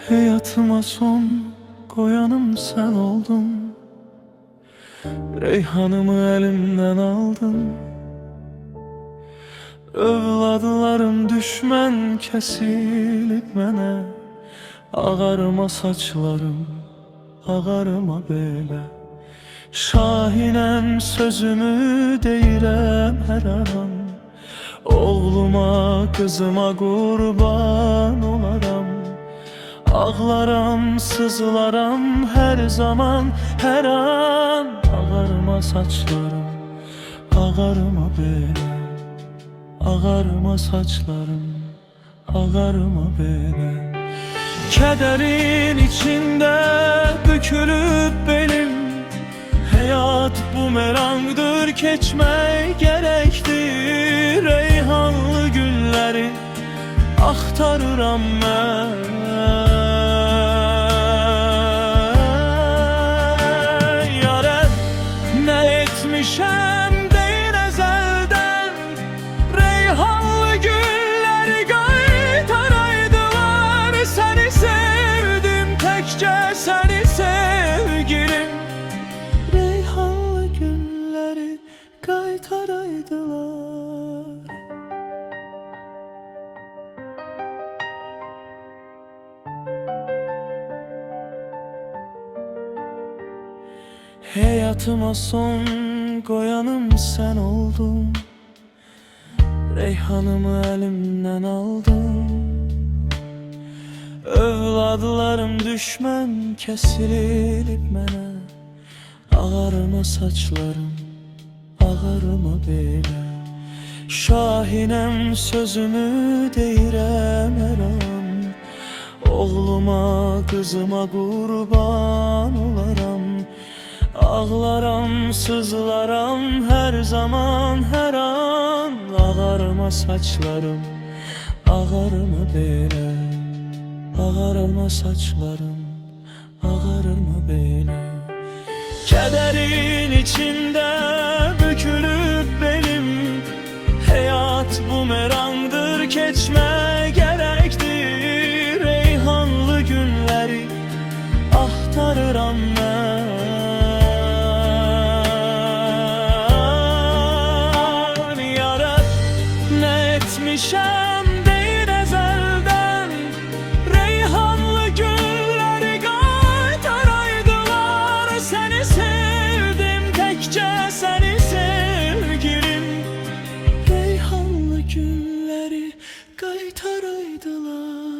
Hayatıma son koyanım sen oldun. Reyhanımı elimden aldın. Övladlarım düşmən kesilip mənə. Ağarıma saçlarım, ağarıma belə. Şahinəm sözümü deyirəm hər an. Oğluma, kızıma qurban olaram. Ağlaram, sızlaram her zaman, her an. Ağarıma saçlarım, ağarıma belə. Ağarıma saçlarım, ağarıma belə. Kederin içinde bükülüp benim. Hayat bumerangdır, keçmək gerektir. Reyhanlı gülleri axtarıram mən. Yâre nə etmişəm deyin ezelden. Reyhanlı gülleri qaytaraydılar. Səni sevdim təkcə səni sevgilim. Reyhanlı gülleri qaytaraydılar. Hayatıma son koyanım sen oldun. Reyhanımı elimden aldın. Övladlarım düşmən kesilip mənə. Ağarıma saçlarım, ağarıma belə. Şahinəm sözümü deyirəm hər an. Oğluma, kızıma qurban olaram. Ağlaram, sızlaram her zaman, her an. Ağarıma saçlarım, ağarıma belə. Ağarıma saçlarım, ağarıma belə. Kederin içinde bükülüp benim. Hayat bumerangdır, keçmək gerektir. Reyhanlı günleri axtarıram mən. Etmişəm deyin ezelden. Reyhanlı gülleri qaytaraydılar. Səni sevdim təkcə səni sevgilim. Reyhanlı gülleri qaytaraydılar.